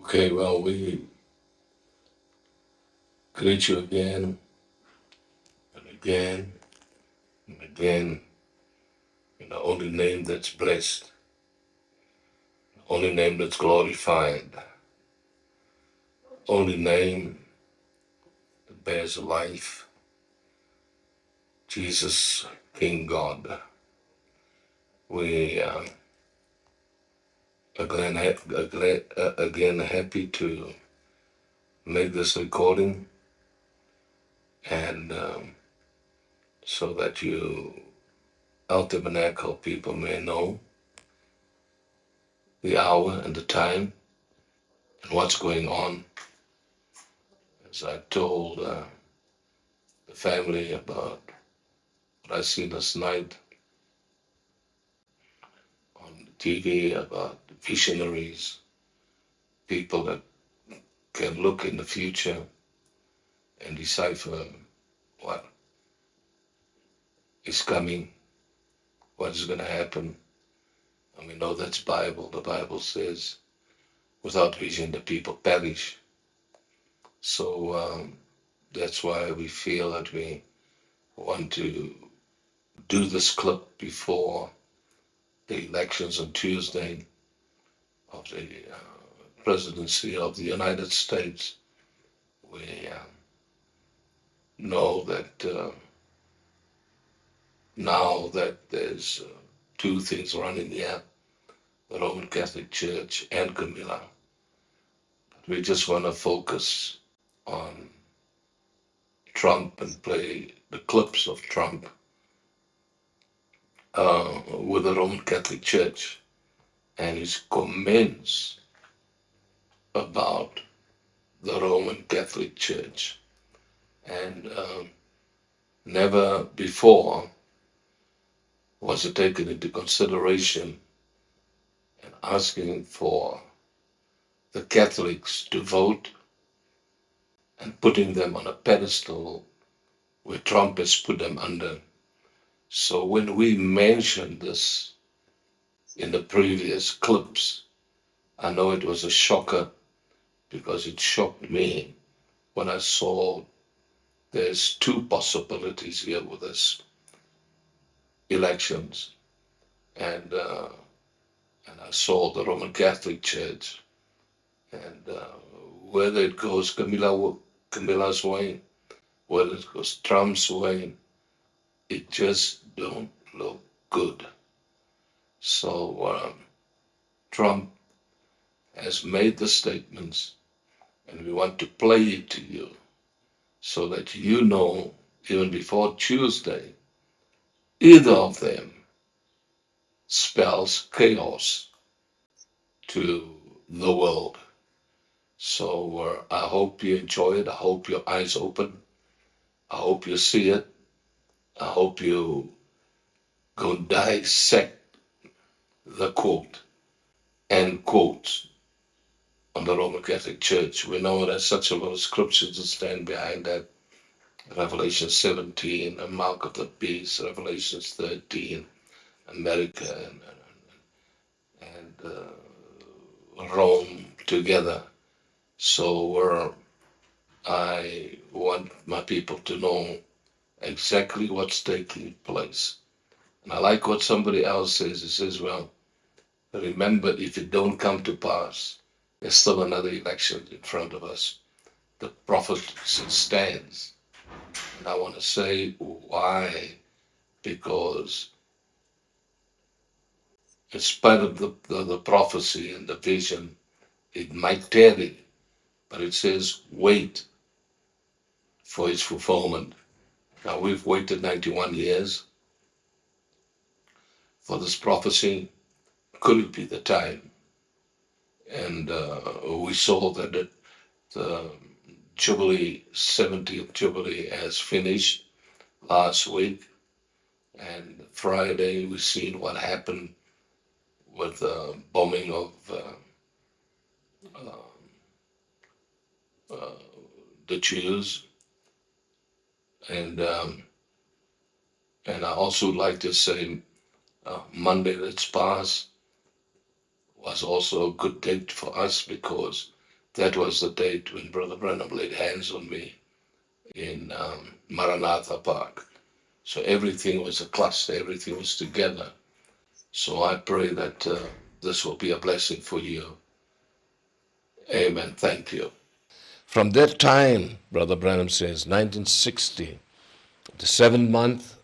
Okay, well, we greet you again and again and again in the only name that's blessed, the only name that's glorified, only name that bears life, Jesus, King God. We again happy to make this recording and so that you, our tabernacle people, may know the hour and the time and what's going on. As I told the family about what I seen last night on TV about visionaries, people that can look in the future and decipher what is coming, what is going to happen. And we know that's Bible. The Bible says, without vision, the people perish. So that's why we feel that we want to do this clip before the elections on Tuesday of the presidency of the United States. We know that now that there's two things running here, the Roman Catholic Church and Camilla. But we just want to focus on Trump and play the clips of Trump with the Roman Catholic Church and his comments about the Roman Catholic Church. And never before was it taken into consideration and asking for the Catholics to vote and putting them on a pedestal where Trump has put them under. So when we mentioned this in the previous clips, I know it was a shocker because it shocked me when I saw there's two possibilities here with this elections. And I saw the Roman Catholic Church and whether it goes Camilla's way, whether it goes Trump's way, it just don't look good. So Trump has made the statements and we want to play it to you so that you know even before Tuesday, either of them spells chaos to the world. So I hope you enjoy it. I hope your eyes open. I hope you see it. I hope you go dissect the quote and quotes on the Roman Catholic Church. We know there's such a lot of scriptures to stand behind that. Revelation 17, a mark of the beast, Revelation 13, America and Rome together. So I want my people to know exactly what's taking place. And I like what somebody else says. It says, well, remember, if it don't come to pass, there's still another election in front of us. The prophecy stands. And I want to say why. Because in spite of the prophecy and the vision, it might tarry, but it says wait for its fulfillment. Now we've waited 91 years for this prophecy. Could it be the time? And we saw that the Jubilee, 70th Jubilee has finished last week. And Friday we seen what happened with the bombing of the Jews. And I also like to say Monday that's passed was also a good date for us because That was the date when Brother Branham laid hands on me in Maranatha Park. So everything was a cluster, everything was together. So I pray that this will be a blessing for you. Amen. Thank you. From that time, Brother Branham says, 1960, the 7th month,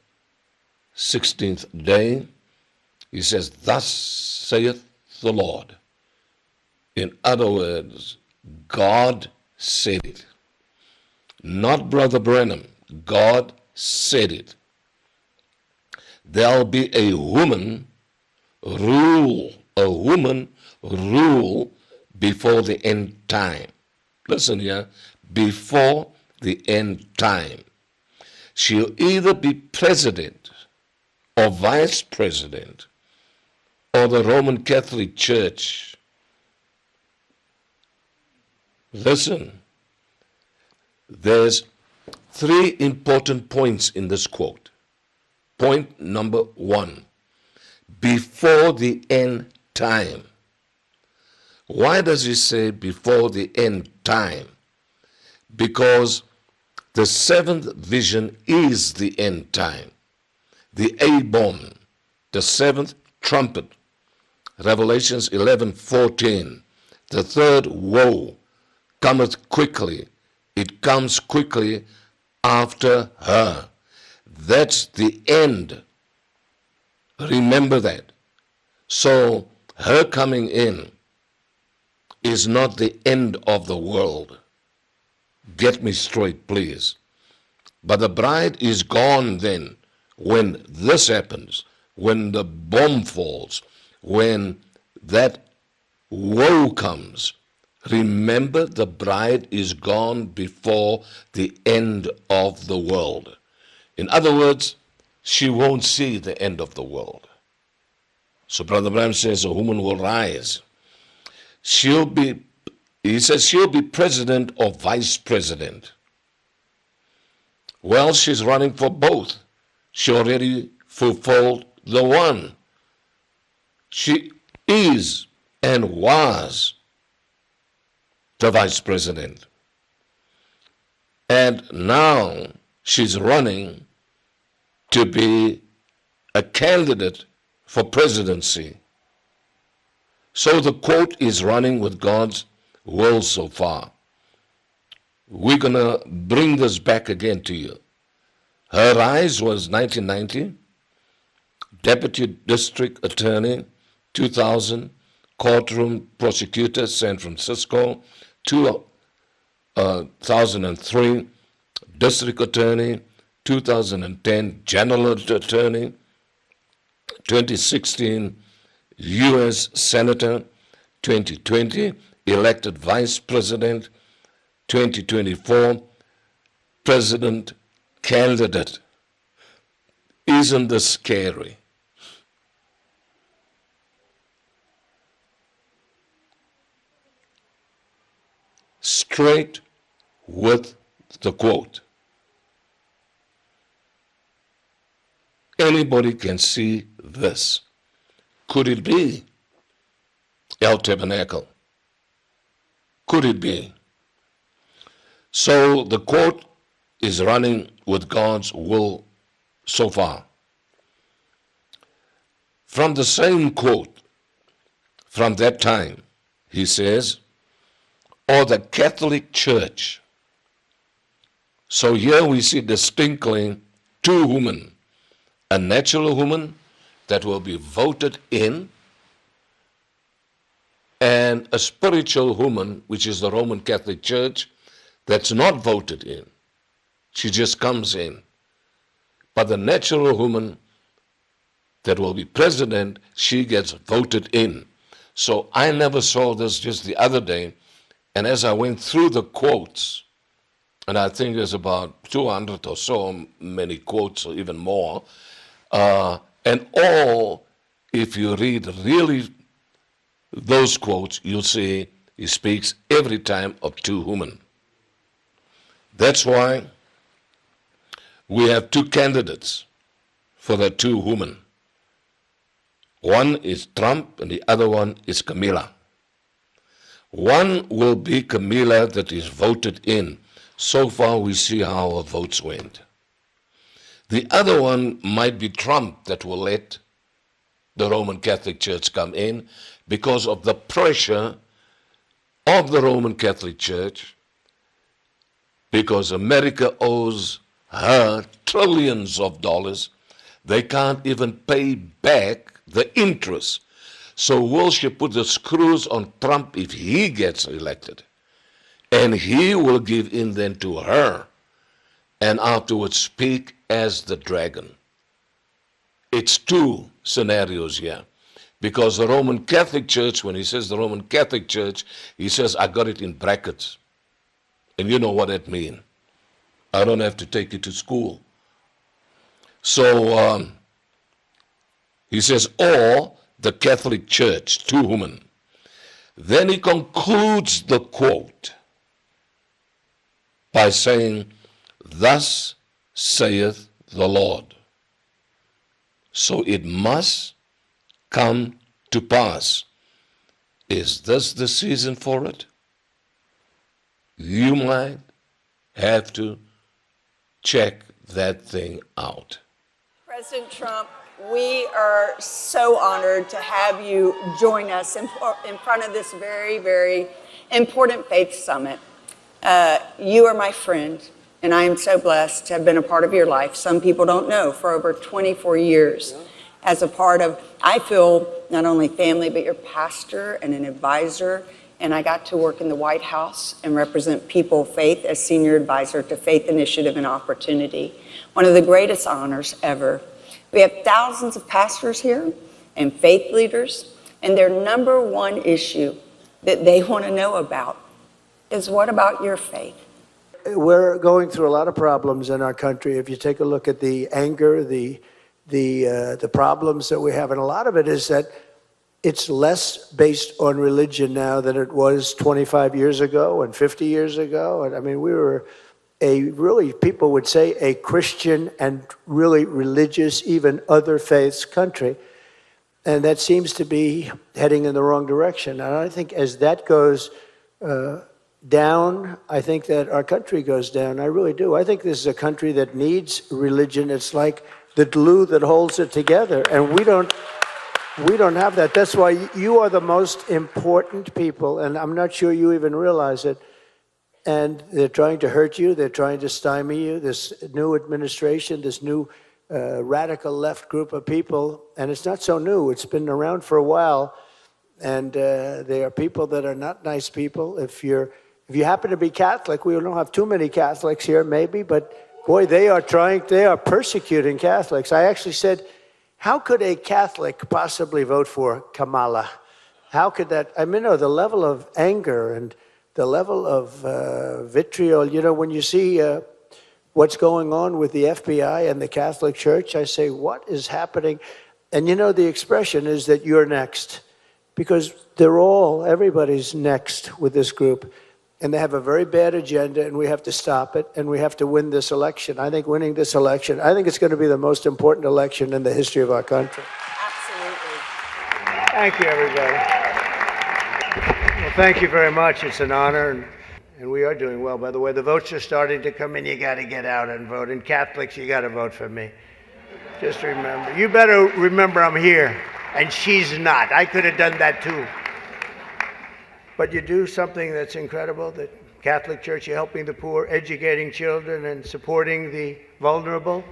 16th day, he says, thus saith the Lord. In other words, God said it. Not Brother Branham. God said it. There'll be a woman rule before the end time. Listen here, before the end time. She'll either be president or vice president or the Roman Catholic Church. Listen, there's 3 important points in this quote. Point number 1, before the end time. Why does he say before the end time? Because the 7th vision is the end time. The A-bomb, the 7th trumpet, Revelations 11:14. The 3rd woe cometh quickly. It comes quickly after her. That's the end. Remember that. So her coming in is not the end of the world. Get me straight, please. But the bride is gone then when this happens, when the bomb falls, when that woe comes. Remember, the bride is gone before the end of the world. In other words, she won't see the end of the world. So Brother Branham says a woman will rise. He says she'll be president or vice president. Well, she's running for both. She already fulfilled the one. She is and was the vice president. And now she's running to be a candidate for presidency. So the quote is running with God's will so far. We're going to bring this back again to you. Her rise was 1990, Deputy District Attorney, 2000, Courtroom Prosecutor, San Francisco, 2003, District Attorney, 2010, General Attorney, 2016, U.S. Senator, 2020, elected Vice President, 2024, President candidate. Isn't this scary? Straight with the quote. Anybody can see this. Could it be El Tabernacle? Could it be? So the quote is running with God's will so far. From the same quote, from that time, he says, or the Catholic Church. So here we see distinctly 2 women, a natural woman that will be voted in, and a spiritual woman, which is the Roman Catholic Church, that's not voted in. She just comes in. But the natural woman that will be president, she gets voted in. So I never saw this just the other day, and as I went through the quotes, and I think there's about 200 or so many quotes or even more, and all, if you read really those quotes, you'll see he speaks every time of 2 women. That's why we have 2 candidates for the 2 women. One is Trump and the other one is Camilla. One will be Camilla that is voted in. So far we see how her votes went. The other one might be Trump that will let the Roman Catholic Church come in because of the pressure of the Roman Catholic Church, because America owes her trillions of dollars. They can't even pay back the interest. So will she put the screws on Trump if he gets elected? And he will give in then to her and afterwards speak as the dragon. It's two scenarios here. Because the Roman Catholic Church, when he says the Roman Catholic Church, he says, I got it in brackets. And you know what that means. I don't have to take you to school. So he says, or the Catholic Church, two women. Then he concludes the quote by saying, thus saith the Lord. So it must come to pass. Is this the season for it? You might have to check that thing out. President Trump, we are so honored to have you join us in front of this very, very important faith summit. You are my friend, and I am so blessed to have been a part of your life. Some people don't know, for over 24 years as a part of, I feel, not only family, but your pastor and an advisor. And I got to work in the White House and represent People of Faith as senior advisor to Faith Initiative and Opportunity. One of the greatest honors ever. We have thousands of pastors here and faith leaders, and their number one issue that they want to know about is, what about your faith? We're going through a lot of problems in our country. If you take a look at the anger, the problems that we have, and a lot of it is that it's less based on religion now than it was 25 years ago and 50 years ago. And I mean, we were people would say, a Christian and really religious, even other faiths country. And that seems to be heading in the wrong direction. And I think as that goes down, I think that our country goes down. I really do. I think this is a country that needs religion. It's like the glue that holds it together. And we don't have that. That's why you are the most important people, and I'm not sure you even realize it. And they're trying to hurt you. They're trying to stymie you. This new administration, this new radical left group of people, and it's not so new. It's been around for a while, and they are people that are not nice people. If you happen to be Catholic, we don't have too many Catholics here, maybe, but boy, they are persecuting Catholics. I actually said, how could a Catholic possibly vote for Kamala? How could that? I mean, the level of anger and the level of vitriol. You know, when you see what's going on with the FBI and the Catholic Church, I say, what is happening? And you know, the expression is that you're next, because everybody's next with this group. And they have a very bad agenda, and we have to stop it, and we have to win this election. I think winning this election, I think it's going to be the most important election in the history of our country. Absolutely. Thank you, everybody. Well, thank you very much. It's an honor, and we are doing well. By the way, the votes are starting to come in. You got to get out and vote. And Catholics, you got to vote for me. Just remember. You better remember I'm here, and she's not. I could have done that too. But you do something that's incredible, the Catholic Church, you're helping the poor, educating children, and supporting the vulnerable.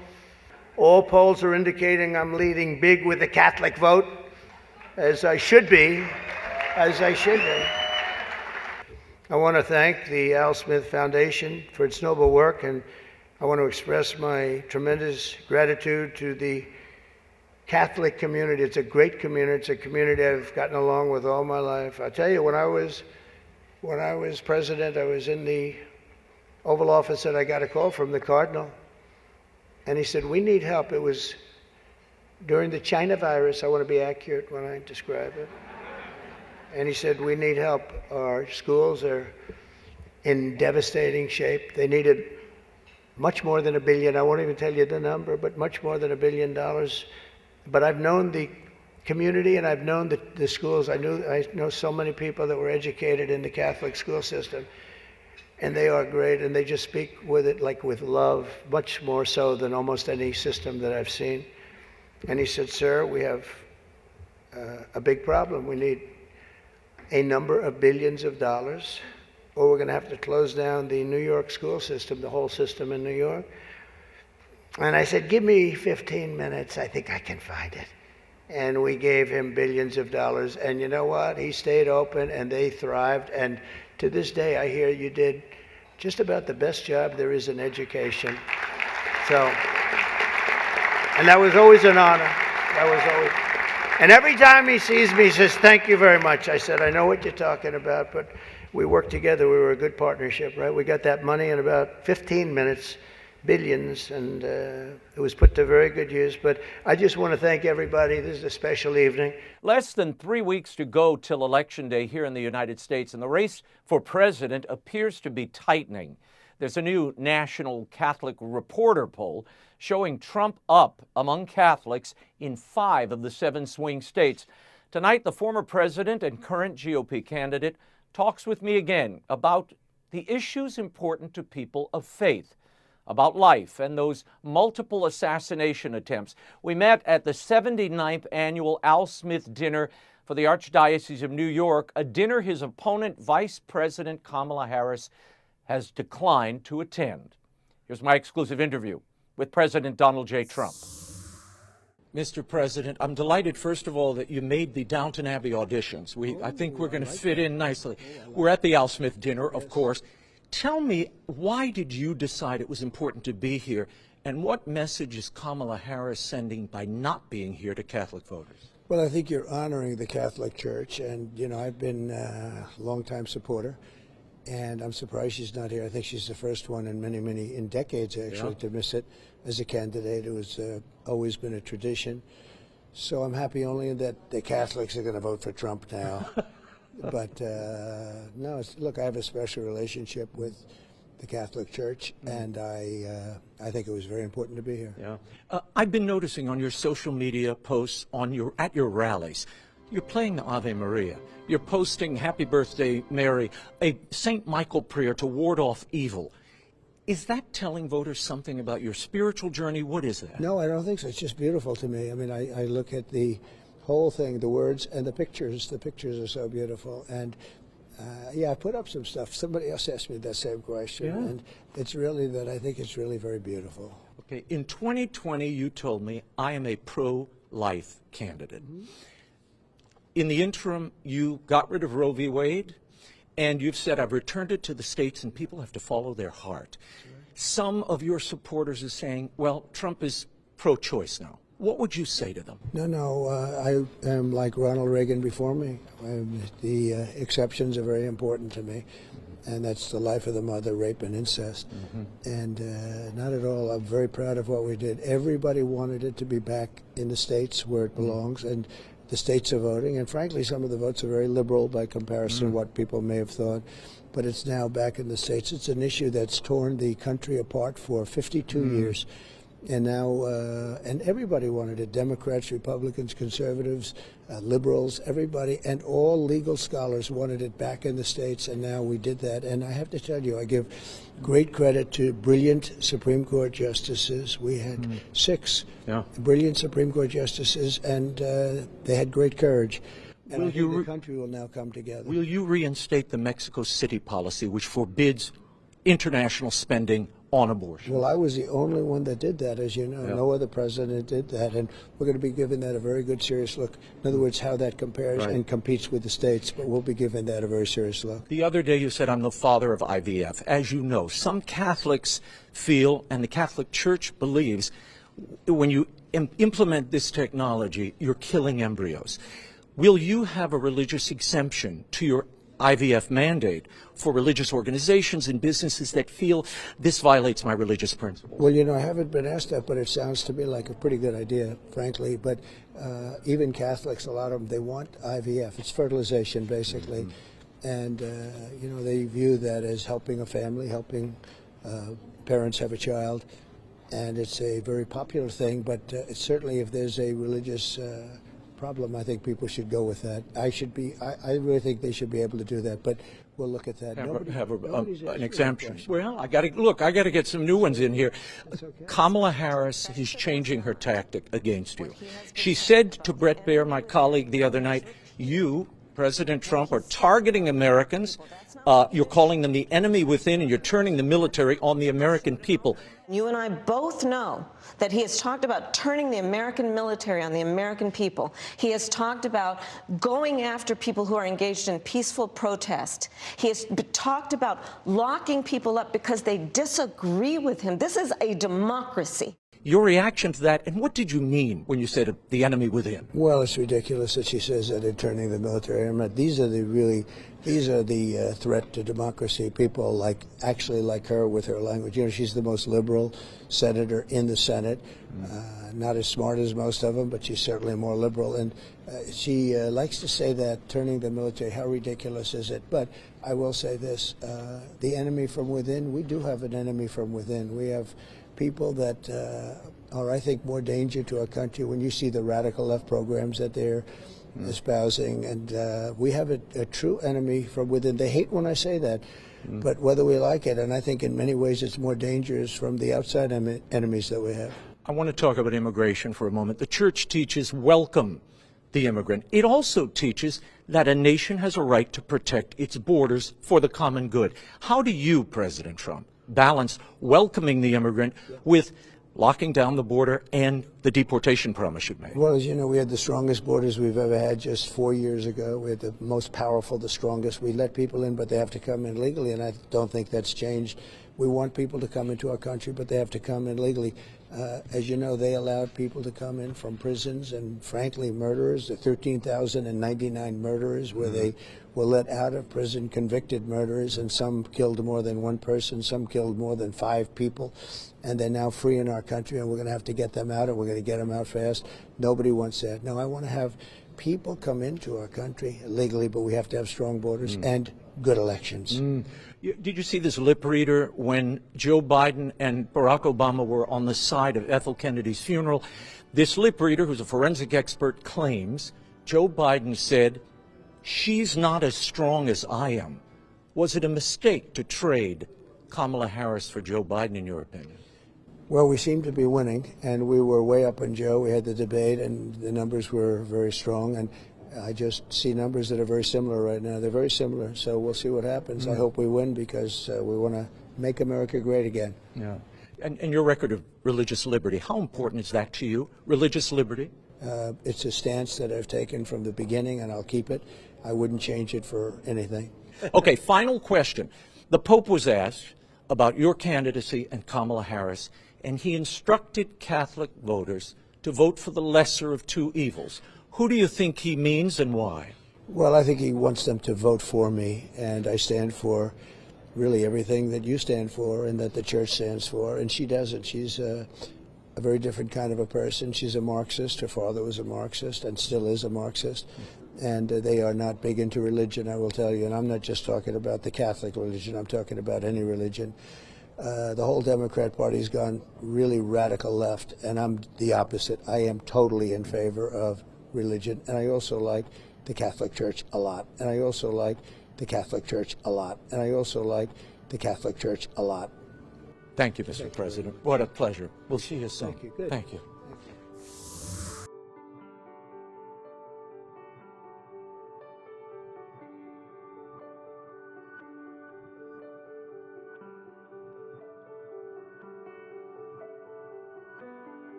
All polls are indicating I'm leading big with the Catholic vote, as I should be, I want to thank the Al Smith Foundation for its noble work, and I want to express my tremendous gratitude to the Catholic community. It's a great community. It's a community I've gotten along with all my life. I tell you, when I was president, I was in the Oval Office, and I got a call from the Cardinal, and he said, we need help. It was during the China virus. I want to be accurate when I describe it. And he said, we need help. Our schools are in devastating shape. They needed much more than $1 billion. I won't even tell you the number, but much more than $1 billion. But I've known the community, and I've known the schools. I know so many people that were educated in the Catholic school system, and they are great, and they just speak with it like with love, much more so than almost any system that I've seen. And he said, "Sir, we have a big problem. We need a number of billions of dollars, or we're going to have to close down the New York school system, the whole system in New York." And I said, "Give me 15 minutes. I think I can find it." And we gave him billions of dollars. And you know what? He stayed open, and they thrived. And to this day, I hear you did just about the best job there is in education. So, and that was always an honor. That was always. And every time he sees me, he says, "Thank you very much." I said, "I know what you're talking about, but we worked together. We were a good partnership, right? We got that money in about 15 minutes. Billions, and it was put to very good use." But I just want to thank everybody. This is a special evening. Less than 3 weeks to go till Election Day here in the United States, and the race for president appears to be tightening. There's a new National Catholic Reporter poll showing Trump up among Catholics in 5 of the 7 swing states. Tonight, the former president and current GOP candidate talks with me again about the issues important to people of faith, about life and those multiple assassination attempts. We met at the 79th annual Al Smith dinner for the Archdiocese of New York, a dinner his opponent, Vice President Kamala Harris, has declined to attend. Here's my exclusive interview with President Donald J. Trump. Mr. President, I'm delighted, first of all, that you made the Downton Abbey auditions. I think we're going to fit in nicely. We're at the Al Smith dinner, of course. Tell me, why did you decide it was important to be here, and what message is Kamala Harris sending by not being here to Catholic voters? Well, I think you're honoring the Catholic Church, and, you know, I've been a longtime supporter, and I'm surprised she's not here. I think she's the first one in decades, actually, to miss it as a candidate. It was always been a tradition. So I'm happy only that the Catholics are going to vote for Trump now. But no, look, I have a special relationship with the Catholic Church, and I think it was very important to be here. Yeah, I've been noticing on your social media posts at your rallies, you're playing the Ave Maria. You're posting "Happy Birthday, Mary," a St. Michael prayer to ward off evil. Is that telling voters something about your spiritual journey? What is that? No, I don't think so. It's just beautiful to me. I mean, I look at the whole thing, the words and the pictures. The pictures are so beautiful. And yeah, I put up some stuff. Somebody else asked me that same question. Yeah. And it's really that I think it's really very beautiful. Okay, in 2020, you told me I am a pro-life candidate. Mm-hmm. In the interim, you got rid of Roe v. Wade, and you've said, "I've returned it to the states and people have to follow their heart." Sure. Some of your supporters are saying, well, Trump is pro-choice now. What would you say to them? No, I am like Ronald Reagan before me. The exceptions are very important to me, and that's the life of the mother, rape and incest. Mm-hmm. And not at all. I'm very proud of what we did. Everybody wanted it to be back in the states where it belongs, and the states are voting. And frankly, some of the votes are very liberal by comparison to what people may have thought. But it's now back in the states. It's an issue that's torn the country apart for 52 years. And now, and everybody wanted it, Democrats, Republicans, conservatives, liberals, everybody, and all legal scholars wanted it back in the states, and now we did that. And I have to tell you, I give great credit to brilliant Supreme Court justices. We had 6 brilliant Supreme Court justices, and they had great courage. And I think the country will now come together. Will you reinstate the Mexico City policy, which forbids international spending on abortion? Well, I was the only one that did that, as you know. Yeah. No other president did that, and we're going to be giving that a very good, serious look. In other words, how that compares and competes with the states, but we'll be giving that a very serious look. The other day you said, "I'm the father of IVF." As you know, some Catholics feel, and the Catholic Church believes, when you implement this technology, you're killing embryos. Will you have a religious exemption to your IVF mandate for religious organizations and businesses that feel this violates my religious principles? Well, you know, I haven't been asked that, but it sounds to me like a pretty good idea, frankly. But even Catholics, a lot of them, they want IVF. It's fertilization, basically. Mm-hmm. And, you know, they view that as helping a family, helping parents have a child. And it's a very popular thing, but it's certainly if there's a religious problem. I think people should go with that. I really think they should be able to do that, but we'll look at that. Have Nobody's an asking exemption. that question. Well, I got to get some new ones in here. Kamala Harris is changing her tactic against you. She said to Brett Baer, my colleague, the other night, you, President Trump, are targeting Americans. You're calling them the enemy within, and you're turning the military on the American people. You and I both know that he has talked about turning the American military on the American people. He has talked about going after people who are engaged in peaceful protest. He has talked about locking people up because they disagree with him. This is a democracy. Your reaction to that, and what did you mean when you said the enemy within? Well, it's ridiculous that she says that they're turning the military. These are the threat to democracy. People actually like her with her language. You know, she's the most liberal senator in the Senate. Not as smart as most of them, but she's certainly more liberal. And she likes to say that, turning the military, how ridiculous is it? But I will say this, the enemy from within, we do have an enemy from within. We have people that are, I think, more danger to our country when you see the radical left programs that they're espousing. And we have a true enemy from within. They hate when I say that, but whether we like it, and I think in many ways it's more dangerous from the outside enemies that we have. I want to talk about immigration for a moment. The church teaches welcome the immigrant. It also teaches that a nation has a right to protect its borders for the common good. How do you, President Trump, balance welcoming the immigrant with locking down the border and the deportation promise you made? Well, as you know, we had the strongest borders we've ever had just 4 years ago. We had the most powerful, the strongest. We let people in, but they have to come in legally, and I don't think that's changed. We want people to come into our country, but they have to come in legally. As you know, they allowed people to come in from prisons and, frankly, murderers, the 13,099 murderers where they were let out of prison, convicted murderers, and some killed more than one person, some killed more than 5 people, and they're now free in our country, and we're going to have to get them out, and we're going to get them out fast. Nobody wants that. No, I want to have people come into our country legally, but we have to have strong borders and good elections. Did you see this lip reader when Joe Biden and Barack Obama were on the side of Ethel Kennedy's funeral? This lip reader, who's a forensic expert, claims Joe Biden said, "She's not as strong as I am." Was it a mistake to trade Kamala Harris for Joe Biden, in your opinion? Well, we seem to be winning, and we were way up on Joe. We had the debate, and the numbers were very strong, and I just see numbers that are very similar right now. They're very similar, so we'll see what happens. I hope we win because we want to make America great again. Yeah. And your record of religious liberty, how important is that to you, religious liberty? It's a stance that I've taken from the beginning, and I'll keep it. I wouldn't change it for anything. Okay, final question. The Pope was asked about your candidacy and Kamala Harris, and he instructed Catholic voters to vote for the lesser of two evils. Who do you think he means and why? Well, I think he wants them to vote for me, and I stand for really everything that you stand for and that the church stands for, and she doesn't. She's a very different kind of a person. She's a Marxist. Her father was a Marxist and still is a Marxist, and they are not big into religion, I will tell you, and I'm not just talking about the Catholic religion. I'm talking about any religion. The whole Democrat Party's gone really radical left, and I'm the opposite. I am totally in favor of religion, and I also like the Catholic Church a lot, and I also like the Catholic Church a lot, and I also like the Catholic Church a lot. Thank you, Mr. President. What a pleasure. We'll see you soon. Thank you. Good. Thank you.